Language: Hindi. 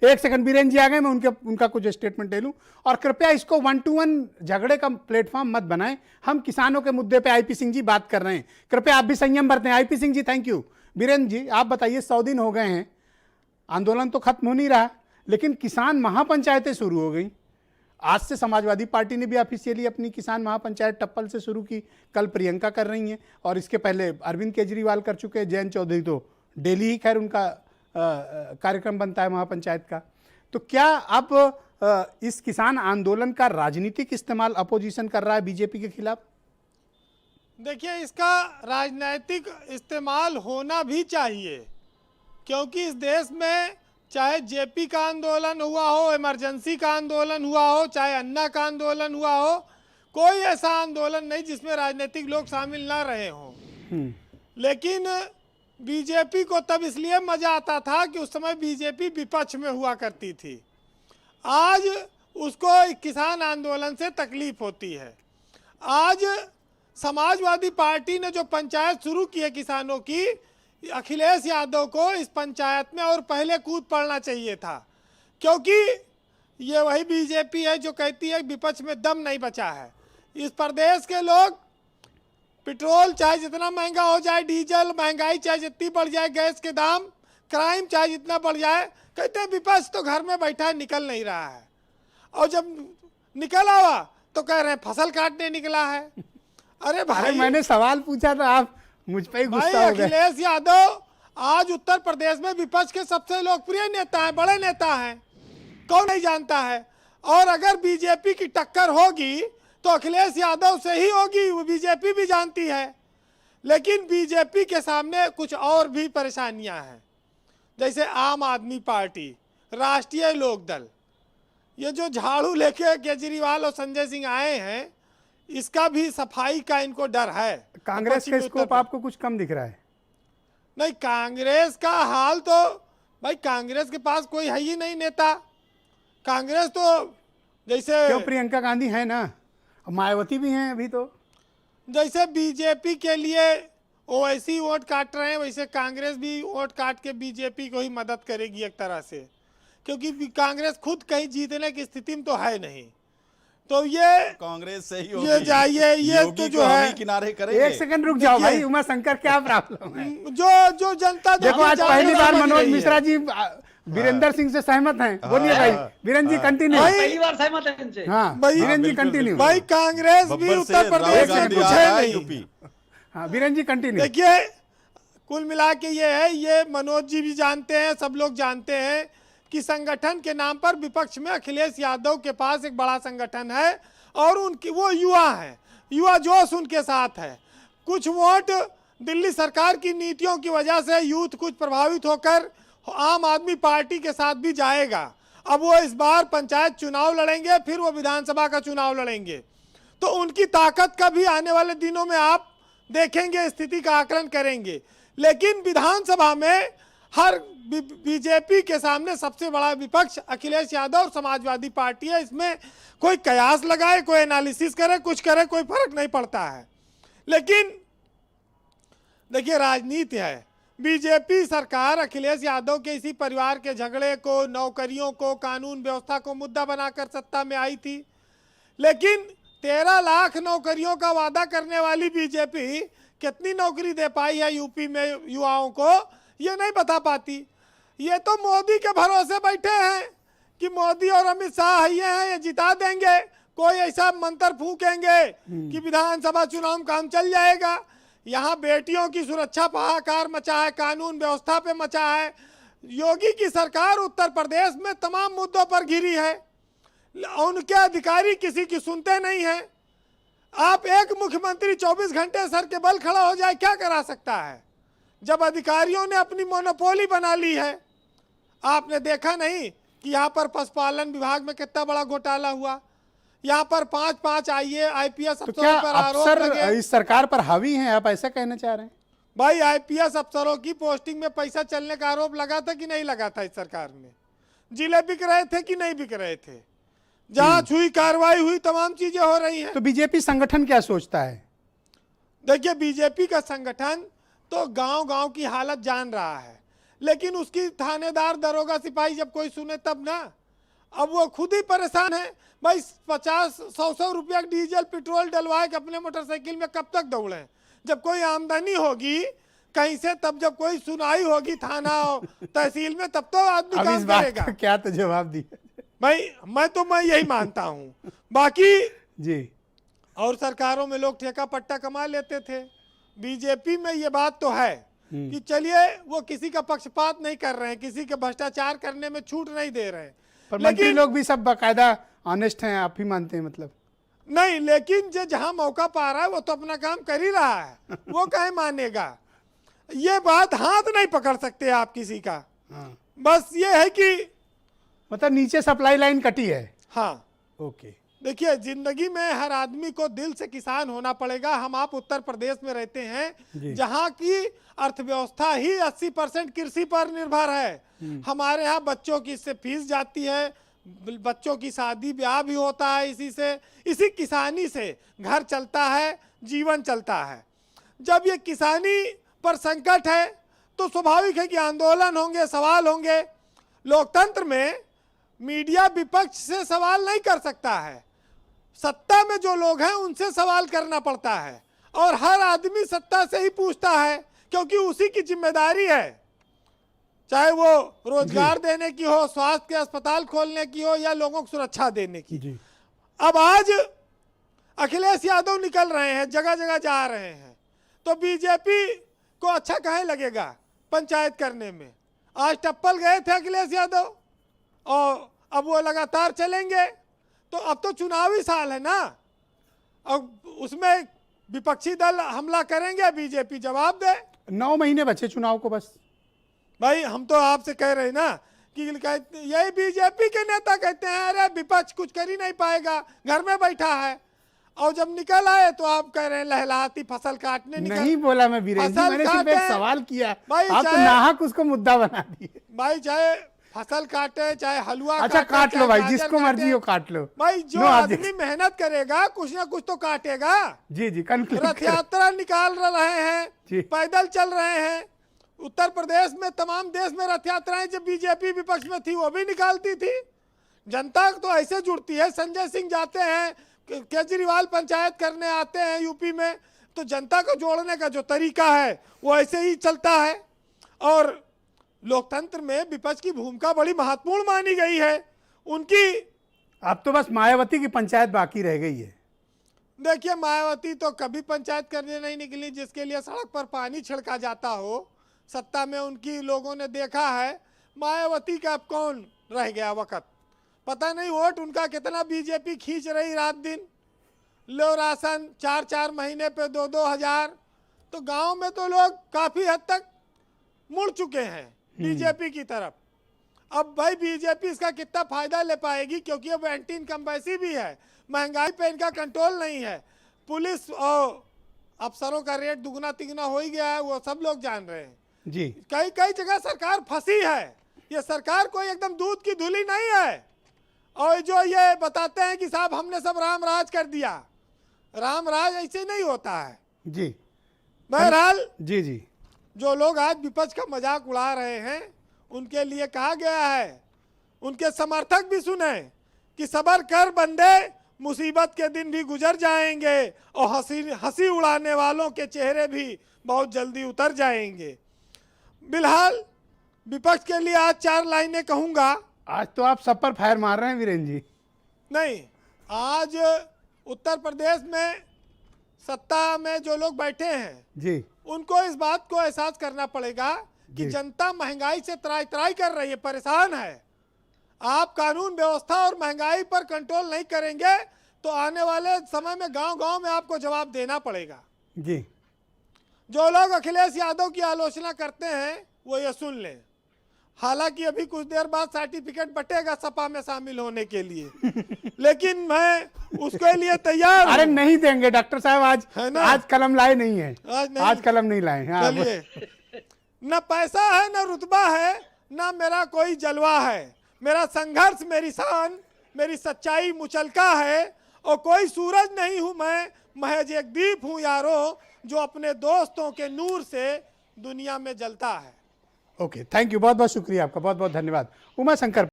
एक सेकंड, बीरेन जी आ गए, मैं उनका कुछ स्टेटमेंट ले लूं। और कृपया इसको 1 to 1 झगड़े का प्लेटफॉर्म मत बनाएं। हम किसानों के मुद्दे पे आईपी सिंह जी बात कर रहे हैं, कृपया आप भी संयम बरतें। IP Singh ji thank you. Biren ji आप बताइए, 100 दिन हो गए हैं, आंदोलन तो खत्म हो नहीं रहा, लेकिन किसान महापंचायतें शुरू हो गई। आज से समाजवादी पार्टी ने भी ऑफिशियली अपनी किसान महापंचायत टप्पल से शुरू की, कल प्रियंका कर रही हैं, और इसके पहले अरविंद केजरीवाल कर चुके हैं, जयंत चौधरी तो डेली ही खैर उनका कार्यक्रम बनता है महापंचायत का। तो क्या अब इस किसान आंदोलन का राजनीतिक इस्तेमाल अपोजिशन कर रहा है बीजेपी के खिलाफ? देखिए, इसका राजनीतिक इस्तेमाल होना भी चाहिए, क्योंकि इस देश में चाहे जेपी का आंदोलन हुआ हो, इमरजेंसी का आंदोलन हुआ हो, चाहे अन्ना का आंदोलन हुआ हो, कोई ऐसा आंदोलन नहीं जिसमें राजनीतिक लोग शामिल ना रहे हों। लेकिन बीजेपी को तब इसलिए मजा आता था कि उस समय बीजेपी विपक्ष में हुआ करती थी। आज उसको किसान आंदोलन से तकलीफ होती है। आज समाजवादी पार्टी ने जो पंचायत शुरू की है किसानों की, अखिलेश यादव को इस पंचायत में और पहले कूद पड़ना चाहिए था, क्योंकि ये वही बीजेपी है जो कहती है विपक्ष में दम नहीं बचा है। इस प्रदेश के लोग पेट्रोल चाहे जितना महंगा हो जाए, डीजल महंगाई चाहे जितनी बढ़ जाए, गैस के दाम, क्राइम चाहे जितना बढ़ जाए, कहते हैं विपक्ष तो घर में बैठा है, निकल नहीं रहा है। और जब निकल आवा तो कह रहे हैं फसल काटने निकला है। अरे भाई, मैंने सवाल पूछा था, आप मुझ पे ही गुस्सा हो गए। अखिलेश यादव आज उत्तर प्रदेश में विपक्ष के सबसे लोकप्रिय नेता हैं, बड़े नेता हैं, कौन नहीं जानता है। और अगर बीजेपी की टक्कर होगी तो अखिलेश यादव से ही होगी, वो बीजेपी भी जानती है। लेकिन बीजेपी के सामने कुछ और भी परेशानियां हैं, जैसे आम आदमी पार्टी, राष्ट्रीय लोकदल, ये जो झाड़ू लेके केजरीवाल और संजय सिंह आए हैं, इसका भी सफाई का इनको डर है। कांग्रेस का स्कोप आपको कुछ कम दिख रहा है? नहीं, कांग्रेस का हाल तो भाई, कांग्रेस के पास कोई है ही नहीं नेता। कांग्रेस तो जैसे, क्यों, प्रियंका गांधी है ना, मायावती भी हैं अभी तो। जैसे बीजेपी के लिए ओवैसी वोट काट रहे हैं, वैसे कांग्रेस भी वोट काट के बीजेपी को ही मदद करेगी एक तरह से, क्योंकि कांग्रेस खुद कहीं जीतने की स्थिति में तो है नहीं। तो ये कांग्रेस से ही ये जाइए, ये तो जो है किनारे करेंगे। एक सेकंड रुक जाओ भाई, उमा शंकर क्या प्रॉब्लम है? जो जनता देखो, आज पहली बार मनोज मिश्रा जी वीरेंद्र सिंह से सहमत हैं। बोलिए भाई, वीरेंद्र जी कंटिन्यू। पहली बार सहमत है इनसे। हाँ, वीरेंद्र जी कंटिन्यू। भाई कांग्रेस भी उत्तर प्रदेश में कुछ है नहीं। हाँ, वीरेंद्र जी कंटिन्यू। देखिए, कुल मिला के ये है, ये मनोज जी भी जानते हैं, सब लोग जानते हैं कि संगठन के नाम पर विपक्ष में अखिलेश यादव के पास एक बड़ा संगठन है, और उनकी वो युवा है, युवा जोश उनके साथ है। कुछ वोट दिल्ली सरकार की नीतियों की वजह से यूथ कुछ प्रभावित होकर आम आदमी पार्टी के साथ भी जाएगा। अब वो इस बार पंचायत चुनाव लड़ेंगे, फिर वो विधानसभा का चुनाव लड़ेंगे, तो उनकी ताकत का भी आने वाले दिनों में आप देखेंगे, स्थिति का आकलन करेंगे। लेकिन विधानसभा में हर बीजेपी के सामने सबसे बड़ा विपक्ष अखिलेश यादव और समाजवादी पार्टी है। इसमें कोई कयास लगाए, कोई एनालिसिस करे, कुछ करे, कोई फर्क नहीं पड़ता है। लेकिन देखिए, राजनीति है। बीजेपी सरकार अखिलेश यादव के इसी परिवार के झगड़े को, नौकरियों को, कानून व्यवस्था को मुद्दा बनाकर सत्ता में आई थी। लेकिन 13 लाख नौकरियों का वादा करने वाली बीजेपी कितनी नौकरी दे पाई है यूपी में युवाओं को, ये नहीं बता पाती। ये तो मोदी के भरोसे बैठे हैं कि मोदी और अमित शाह ये हैं, ये जिता देंगे, कोई ऐसा मंत्र फूकेंगे कि विधानसभा चुनाव में काम चल जाएगा। यहाँ बेटियों की सुरक्षा पर हाहाकार मचा है, कानून व्यवस्था पे मचा है। योगी की सरकार उत्तर प्रदेश में तमाम मुद्दों पर घिरी है, उनके अधिकारी किसी की सुनते नहीं हैं। आप एक मुख्यमंत्री 24 घंटे सर के बल खड़ा हो जाए, क्या करा सकता है, जब अधिकारियों ने अपनी मोनोपोली बना ली है। आपने देखा नहीं कि यहाँ पर पशुपालन विभाग में कितना बड़ा घोटाला हुआ, यहाँ पर 5-5 IAS तो क्या अफसर इस सरकार पर हावी हैं, आप ऐसा कहना चाह रहे हैं? भाई, IPS अफसरों की पोस्टिंग में पैसा चलने का आरोप लगा था कि नहीं लगा था? इस सरकार में जिले बिक रहे थे कि नहीं बिक रहे थे? जांच हुई, कार्रवाई हुई, तमाम चीजें हो रही हैं। तो बीजेपी संगठन क्या सोचता है? देखिए, बीजेपी का संगठन तो गांव-गांव की हालत जान रहा है, लेकिन उसकी थानेदार दरोगा सिपाही जब कोई सुने तब ना। अब वो खुद ही परेशान है भाई, 50-100 रुपया डीजल पेट्रोल डलवाए के अपने मोटरसाइकिल में कब तक दौड़े। जब कोई आमदनी होगी कहीं से, तब जब कोई सुनाई होगी थाना और तहसील में, तब तो आदमी अब इस काम बात करेगा। का क्या तो जवाब दिया भाई मैं यही मानता हूँ। बाकी जी। और सरकारों में लोग ठेका पट्टा कमा लेते थे, बीजेपी में ये बात तो है कि चलिए वो किसी का पक्षपात नहीं कर रहे हैं, किसी के भ्रष्टाचार करने में छूट नहीं दे रहे हैं, पर मंत्री लोग भी सब बाकायदा ऑनेस्ट हैं, आप ही मानते हैं मतलब? नहीं, लेकिन जो जहां मौका पा रहा है वो तो अपना काम कर ही रहा है, वो काहे मानेगा। ये बात हाथ नहीं पकड़ सकते आप किसी का। हाँ। बस ये है कि मतलब नीचे सप्लाई लाइन कटी है। हाँ, ओके। देखिए जिंदगी में हर आदमी को दिल से किसान होना पड़ेगा। हम आप उत्तर प्रदेश में रहते जी। हैं जहां की अर्थव्यवस्था ही 80% कृषि पर निर्भर है। हमारे यहाँ बच्चों की इससे फीस जाती है, बच्चों की शादी ब्याह भी होता है इसी किसानी से घर चलता है, जीवन चलता है। जब ये किसानी पर संकट है तो स्वाभाविक है कि आंदोलन होंगे, सवाल होंगे। लोकतंत्र में मीडिया विपक्ष से सवाल नहीं कर सकता है, सत्ता में जो लोग हैं उनसे सवाल करना पड़ता है, और हर आदमी सत्ता से ही पूछता है क्योंकि उसी की जिम्मेदारी है, चाहे वो रोजगार देने की हो, स्वास्थ्य के अस्पताल खोलने की हो, या लोगों को सुरक्षा देने की। जी। अब आज अखिलेश यादव निकल रहे हैं, जगह जगह जा रहे हैं, तो बीजेपी को अच्छा कहे लगेगा पंचायत करने में। आज टप्पल गए थे अखिलेश यादव और अब वो लगातार चलेंगे। तो अब तो चुनावी साल है ना, अब उसमें विपक्षी दल हमला करेंगे, बीजेपी जवाब दे। 9 महीने बचे चुनाव को बस। भाई हम तो आपसे कह रहे हैं ना कि यही बीजेपी के नेता कहते हैं अरे विपक्ष कुछ कर ही नहीं पाएगा, घर में बैठा है, और जब निकल आए तो आप कह रहे हैं लहलहाती फसल काटने निकल। नहीं बोला मैं वीरेंद्र जी, मैंने सिर्फ एक सवाल किया, आप तो नाहक उसको मुद्दा बना दिए। भाई चाहे फसल काटे, चाहे हलवा अच्छा काटे, काट लो चाहे भाई, गाजर जिसको मर्जी काटे। हो काट लो भाई जो आदमी मेहनत करेगा कुछ ना कुछ तो काटेगा। जी जी, कंक्लूड रथ यात्रा निकाल रहे हैं, पैदल चल रहे हैं। उत्तर प्रदेश में, तमाम देश में रथ यात्राएं जब बीजेपी विपक्ष में थी वो भी निकालती थी। जनता तो ऐसे जुड़ती है, संजय सिंह जाते हैं, केजरीवाल पंचायत करने आते हैं यूपी में, तो जनता को जोड़ने का जो तरीका है वो ऐसे ही चलता है। और लोकतंत्र में विपक्ष की भूमिका बड़ी महत्वपूर्ण मानी गई है उनकी। अब तो बस मायावती की पंचायत बाकी रह गई है। देखिए मायावती तो कभी पंचायत करने नहीं निकली जिसके लिए सड़क पर पानी छिड़का जाता हो। सत्ता में उनकी लोगों ने देखा है, मायावती का अब कौन रह गया वक्त, पता नहीं वोट उनका कितना बीजेपी खींच रही रात दिन। लो राशन 4-4 महीने पे 2-2 हज़ार, तो गांव में तो लोग काफ़ी हद तक मुड़ चुके हैं बीजेपी की तरफ। अब भाई बीजेपी इसका कितना फायदा ले पाएगी, क्योंकि अब एंटी इनकम्बेंसी भी है, महंगाई पे इनका कंट्रोल नहीं है, पुलिस और अफसरों का रेट दुगना तिगुना हो ही गया है, वो सब लोग जान रहे हैं जी। कई कई जगह सरकार फंसी है। ये सरकार कोई एकदम दूध की धुली नहीं है। और जो ये बताते हैं कि साहब हमने सब राम राज कर दिया, राम राज ऐसे नहीं होता है जी। बहरहाल जी जी, जो लोग आज विपक्ष का मजाक उड़ा रहे हैं उनके लिए कहा गया है, उनके समर्थक भी सुने कि सबर कर बंदे, मुसीबत के दिन भी गुजर जाएंगे और हंसी उड़ाने वालों के चेहरे भी बहुत जल्दी उतर जाएंगे। बिलहाल विपक्ष के लिए आज 4 लाइनें कहूंगा। आज तो आप सब पर फायर मार रहे हैं वीरेंद्र जी। नहीं, आज उत्तर प्रदेश में सत्ता में जो लोग बैठे हैं जी, उनको इस बात को एहसास करना पड़ेगा कि जनता महंगाई से त्राई त्राई कर रही है, परेशान है। आप कानून व्यवस्था और महंगाई पर कंट्रोल नहीं करेंगे तो आने वाले समय में गांव-गांव में आपको जवाब देना पड़ेगा जी। जो लोग अखिलेश यादव की आलोचना करते हैं वो ये सुन लें, हालांकि अभी कुछ देर बाद सर्टिफिकेट बटेगा सपा में शामिल होने के लिए लेकिन मैं उसके लिए तैयार हूं। अरे नहीं देंगे डॉक्टर साहब, आज कलम लाए नहीं है, आज कलम नहीं लाए हैं। चलिए, न पैसा है न रुतबा है न मेरा कोई जलवा है, मेरा संघर्ष मेरी शान, मेरी सच्चाई मुचलका है, और कोई सूरज नहीं हूं मैं, महज एक दीप हूं यारो, जो अपने दोस्तों के नूर से दुनिया में जलता है। ओके, थैंक यू, बहुत बहुत शुक्रिया आपका, बहुत बहुत धन्यवाद। उमा शंकर